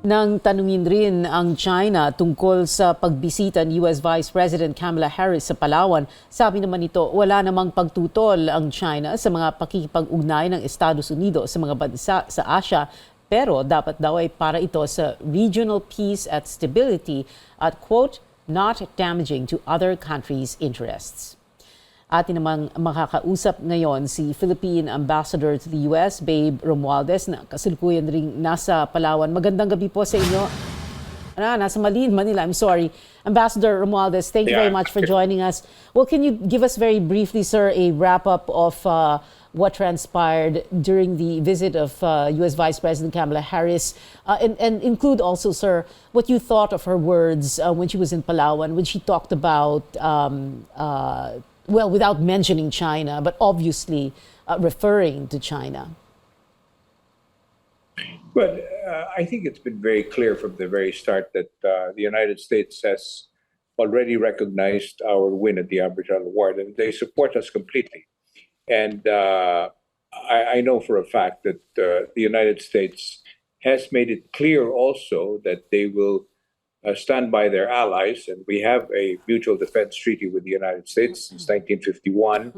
Nang tanungin rin ang China tungkol sa pagbisita ni US Vice President Kamala Harris sa Palawan, sabi naman nito wala namang pagtutol ang China sa mga pakikipag-ugnayan ng Estados Unidos sa mga bansa sa Asya, pero dapat daw ay para ito sa regional peace at stability at quote, not damaging to other countries' interests. Atin namang makakausap ngayon si Philippine Ambassador to the US, Babe Romualdez, na kasalukuyan ring nasa Palawan. Magandang gabi po sa inyo. Nasa Manila, I'm sorry. Ambassador Romualdez, thank you very much for joining us. Well, can you give us very briefly, sir, a wrap-up of what transpired during the visit of US Vice President Kamala Harris, and include also, sir, what you thought of her words when she was in Palawan, when she talked about well, without mentioning China, but obviously referring to China? Well, I think it's been very clear from the very start that the United States has already recognized our win at the Arbitral Award, and they support us completely. And I know for a fact that the United States has made it clear also that they will stand by their allies, and we have a mutual defense treaty with the United States since 1951,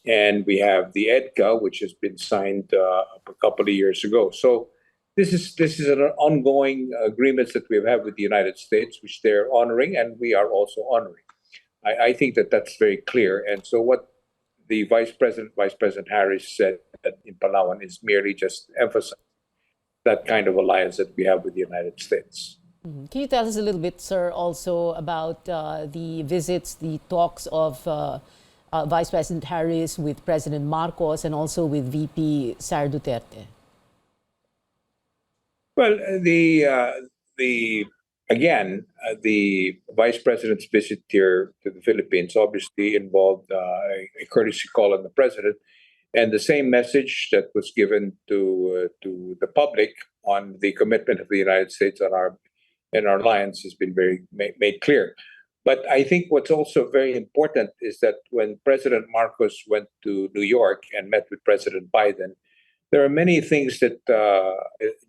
and we have the EDCA, which has been signed a couple of years ago. So this is an ongoing agreements that we have with the United States, which they're honoring, and we are also honoring. I think that that's very clear, and so what the Vice President Harris said in Palawan is merely just emphasizing that kind of alliance that we have with the United States. Can you tell us a little bit, sir, also about the visits, the talks of Vice President Harris with President Marcos and also with VP Sara Duterte? Well, the Vice President's visit here to the Philippines obviously involved a courtesy call on the President, and the same message that was given to the public on the commitment of the United States on our alliance has been very made clear. But I think what's also very important is that when President Marcos went to New York and met with President Biden, there are many things that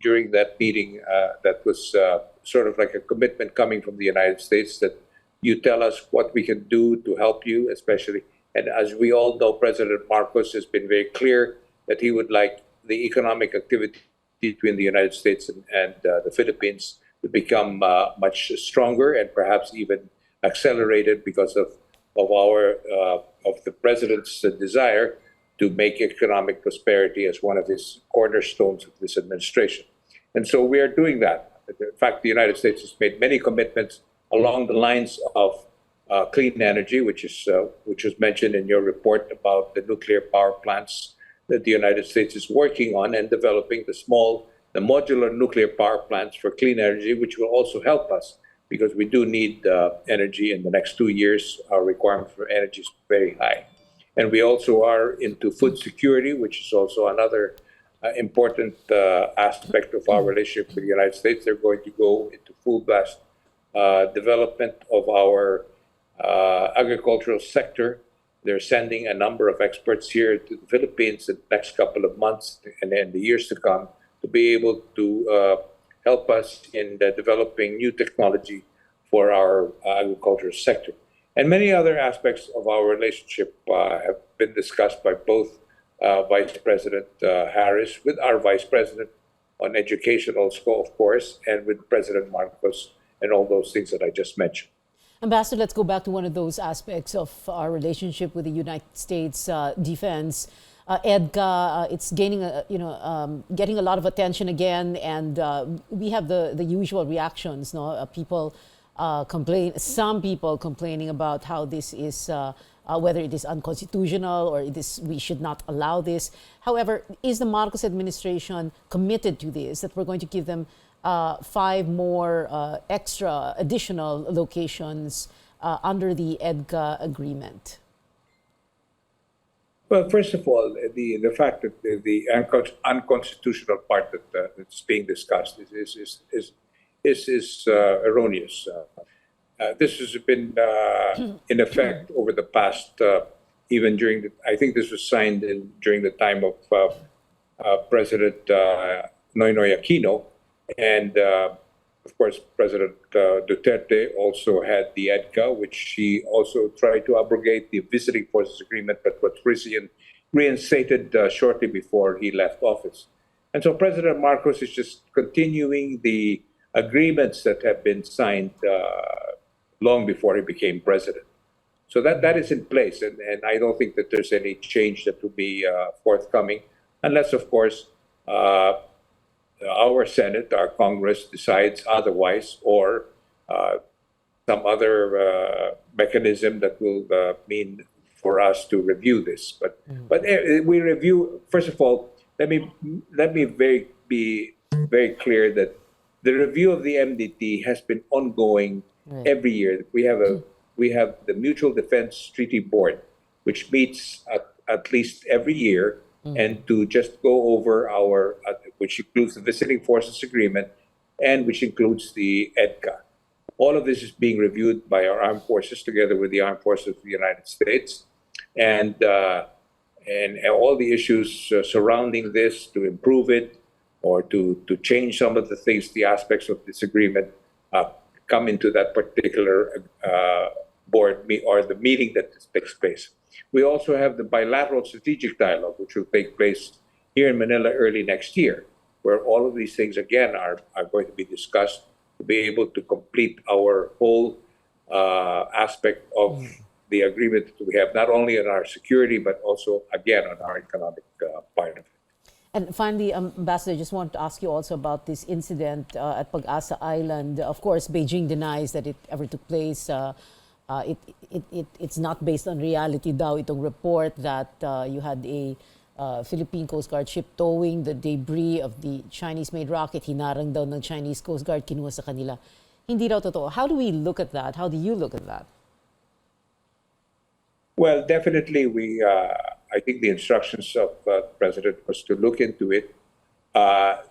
during that meeting that was sort of like a commitment coming from the United States that you tell us what we can do to help you, especially. And as we all know, President Marcos has been very clear that he would like the economic activity between the United States and the Philippines to become much stronger and perhaps even accelerated because of the president's desire to make economic prosperity as one of his cornerstones of this administration. And so we are doing that. In fact, the United States has made many commitments along the lines of clean energy, which was mentioned in your report about the nuclear power plants that the United States is working on and developing the modular nuclear power plants for clean energy, which will also help us because we do need energy in the next 2 years. Our requirement for energy is very high. And we also are into food security, which is also another important aspect of our relationship with the United States. They're going to go into full-blast development of our agricultural sector. They're sending a number of experts here to the Philippines in the next couple of months and in the years to come to be able to help us in developing new technology for our agricultural sector. And many other aspects of our relationship have been discussed by both Vice President Harris with our Vice President on educational score, of course, and with President Marcos and all those things that I just mentioned. Ambassador, let's go back to one of those aspects of our relationship with the United States defense. EDCA, it's gaining, getting a lot of attention again, and we have the usual reactions. No, people some people complaining about how this is, whether it is unconstitutional or we should not allow this. However, is the Marcos administration committed to this? That we're going to give them 5 more extra additional locations under the EDCA agreement? Well, first of all, the fact that the unconstitutional part that's being discussed is erroneous. This has been in effect over the past, even during I think this was signed during the time of President Noynoy Aquino, and of course, President Duterte also had the EDCA, which he also tried to abrogate the visiting forces agreement, but was reinstated shortly before he left office. And so President Marcos is just continuing the agreements that have been signed long before he became president. So that is in place, and I don't think that there's any change that will be forthcoming, unless, of course, our Senate, our Congress decides otherwise, or some other mechanism that will mean for us to review this. But we review. First of all, let me be very clear that the review of the MDT has been ongoing every year. We have the Mutual Defense Treaty Board, which meets at least every year, and to just go over our, which includes the Visiting Forces Agreement, and which includes the EDCA. All of this is being reviewed by our armed forces together with the armed forces of the United States, and all the issues surrounding this to improve it or to change some of the things, the aspects of this agreement, come into that particular board or the meeting that takes place. We also have the bilateral strategic dialogue, which will take place here in Manila early next year, where all of these things again are going to be discussed to be able to complete our whole aspect of the agreement that we have, not only on our security, but also, again, on our economic part of it. And finally, Ambassador, I just want to ask you also about this incident at Pag-asa Island. Of course, Beijing denies that it ever took place. It's not based on reality daw itong report that you had a Philippine Coast Guard ship towing the debris of the Chinese-made rocket. Hinarang daw ng Chinese Coast Guard, kinuha sa kanila. Hindi daw totoo. How do we look at that? How do you look at that? Well, definitely, I think the instructions of the president was to look into it.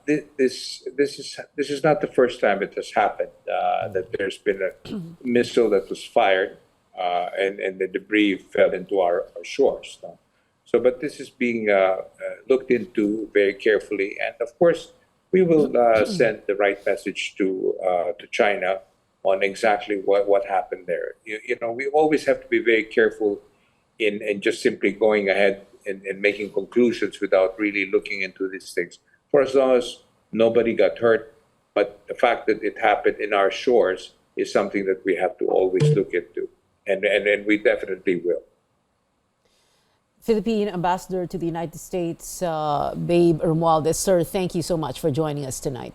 This is not the first time it has happened that there's been a missile that was fired and the debris fell into our shores. No? So, but this is being looked into very carefully, and of course, we will send the right message to China on exactly what happened there. You know, we always have to be very careful in just simply going ahead and making conclusions without really looking into these things. For as long as nobody got hurt, but the fact that it happened in our shores is something that we have to always look into, and we definitely will. Philippine Ambassador to the United States, Babe Romualdez. Sir, thank you so much for joining us tonight.